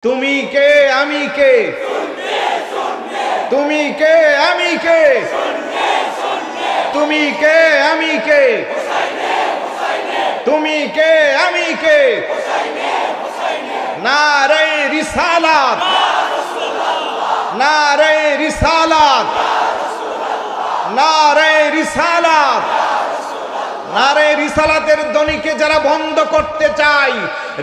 তুমি কে আমি কে, তুমি কে আমি কে, তুমি কে আমি কে, তুমি কে আমি কে। নারে রিসালাত, নারে রিসালাত, নারে রিসালাত। নারে রিসালাতের ধ্বনিকে যারা বন্ধ করতে চায়,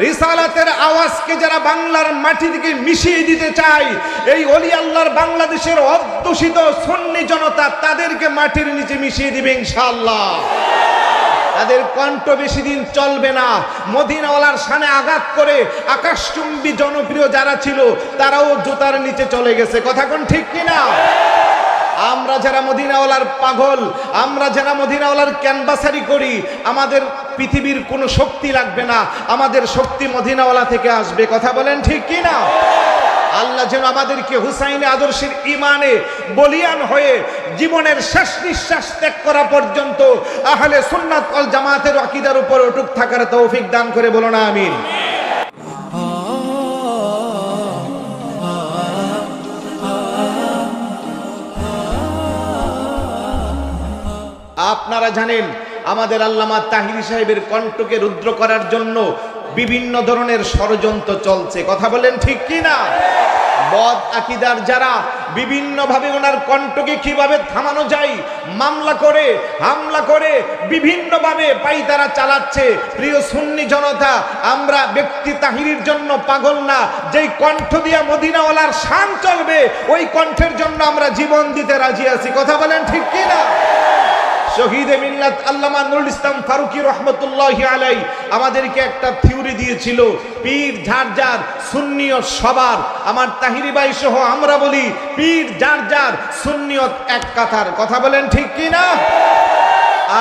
রিসালাতের আওয়াজকে যারা বাংলার মাটি থেকে মিশিয়ে দিতে চায়, এই ওলি আল্লাহর বাংলাদেশের অধ্যুষিত সুন্নি জনতা তাদেরকে মাটির নিচে মিশিয়ে দিবে ইনশাআল্লাহ। তাদের কণ্ঠ বেশি দিন চলবে না। মদিনাওয়ালার শানে আঘাত করে আকাশচুম্বী জনপ্রিয় যারা ছিল তারাও জুতার নিচে চলে গেছে। কথা কোন ঠিক কিনা? আমরা যারা মদিনাওয়ালার পাগল, আমরা যারা মদিনাওয়ালার ক্যানভাসারি করি, আমাদের পৃথিবীর কোনো শক্তি লাগবে না, আমাদের শক্তি মদিনাওয়ালা থেকে আসবে। কথা বলেন ঠিক কিনা? আল্লাহ যেন আমাদেরকে হুসাইনি আদর্শের ইমানে বলিয়ান হয়ে জীবনের শেষ নিঃশ্বাস ত্যাগ করা পর্যন্ত আহলে সুন্নাত ওয়াল জামাতের আকীদার উপর অটুট থাকার তৌফিক দান করে, বলো না আমিন। আপনারা জানেন আমাদের আল্লামা তাহিরি সাহেবের কণ্ঠকে রুদ্র করার জন্য বিভিন্ন ধরনের ষড়যন্ত্র চলছে। কথা বলেন ঠিক কি না? বদ আকীদার যারা বিভিন্ন ভাবে ওনার কণ্ঠকে কিভাবে থামানো যায় মামলা করে, হামলা করে বিভিন্ন ভাবে পাইতারা চালাচ্ছে। প্রিয় সুন্নি জনতা, আমরা ব্যক্তি তাহিরির জন্য পাগল না, যেই কণ্ঠ দিয়া মদিনাওয়ালার শান চলবে ওই কণ্ঠের জন্য আমরা জীবন দিতে রাজি আছি। কথা বলেন ঠিক কি না? শহীদে মিল্লাত আল্লামা নুরুল ইসলাম ফারুকী রহমতুল্লাহি আলাইহি আমাদেরকে একটা থিওরি দিয়েছিল, পীর যার যার সুন্নিয়ত সবার। আমার তাহিরি ভাই সহ আমরা বলি পীর যার যার সুন্নিয়ত এক কাতার। কথা বলেন ঠিক কি না?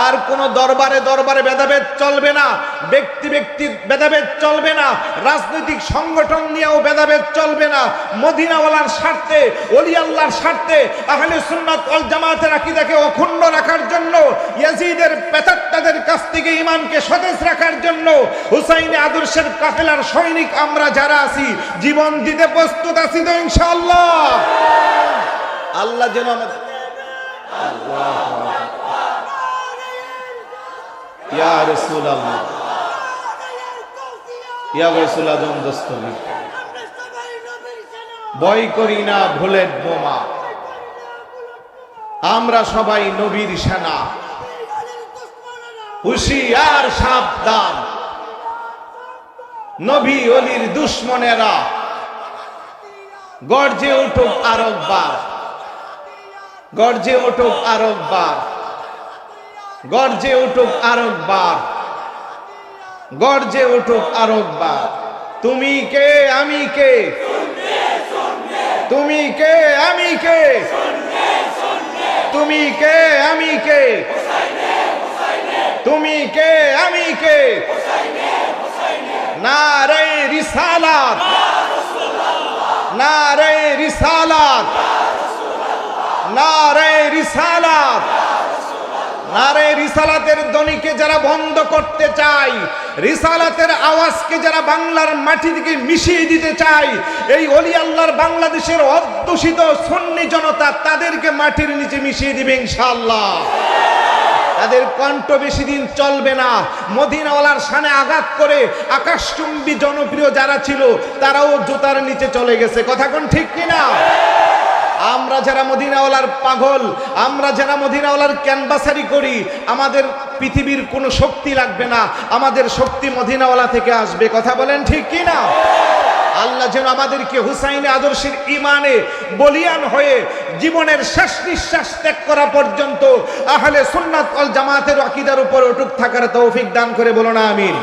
আর কোন দরবারে দরবারে ভেদাভেদ চলবে না, ব্যক্তি ব্যক্তির ভেদাভেদ চলবে না, রাজনৈতিক সংগঠন নিয়েও ভেদাভেদ চলবে না। মদিনাওয়ালার স্বার্থে, ওলি আল্লাহর স্বার্থে, আহলে সুন্নাত ওয়াল জামাতের আকীদাকে অক্ষুণ্ণ রাখার জন্য, ইয়াজিদের পেতাত্তাদের কাছ থেকে ঈমানকে সতেজ রাখার জন্য হুসাইনি আদর্শের কাফেলার সৈনিক আমরা যারা আছি জীবন দিতে প্রস্তুত আছি তো ইনশাআল্লাহ। আল্লাহ যেন আমাদের ইয়া রাসূলুল্লাহ, ইয়া রাসূল আজম দস্তগীর, ভয় করি না ভুলের বোমা, আমরা সবাই নবীর সেনা, হুঁশিয়ার সাবধান, নবী ওলির দুশমনেরা গর্জে উঠুক আরেকবার, গর্জে উঠুক আরেকবার, গর্জে উঠুক আরেকবার, গর্জে উঠুক আরেকবার। তুমি কে আমি কে, তুমি কে আমি কে, তুমি কে আমি কে, তুমি কে আমি কে। নারে রিসালাত, নারে রিসালাত, নারে রিসালাত। নারে রিসালাতের ধ্বনিকে যারা বন্ধ করতে চায়, রিসালাতের আওয়াজকে যারা বাংলার মাটি থেকে মিশিয়ে দিতে চায়, এই ওলি আল্লাহর বাংলাদেশের অধ্যুষিত সুন্নি জনতা তাদেরকে মাটির নিচে মিশিয়ে দিবে ইনশাআল্লাহ। তাদের কণ্ঠ বেশি দিন চলবে না। মদিনাওয়ালার শানে আঘাত করে আকাশচুম্বী জনপ্রিয় যারা ছিল তারাও জুতার নিচে চলে গেছে। কথা কোন ঠিক কিনা? আমরা যারা মদিনাওয়ালার পাগল, আমরা যারা মদিনাওয়ালার ক্যানভাসারি করি, আমাদের পৃথিবীর কোনো শক্তি লাগবে না, আমাদের শক্তি মদিনাওয়ালা থেকে আসবে। কথা বলেন ঠিক কি না? আল্লাহ যেন আমাদেরকে হুসাইনি আদর্শের ইমানে বলিয়ান হয়ে জীবনের শেষ নিঃশ্বাস ত্যাগ করা পর্যন্ত আহলে সুন্নাত ওয়াল জামাতের আকীদার উপর অটুট থাকার তৌফিক দান করে, বলো না আমিন।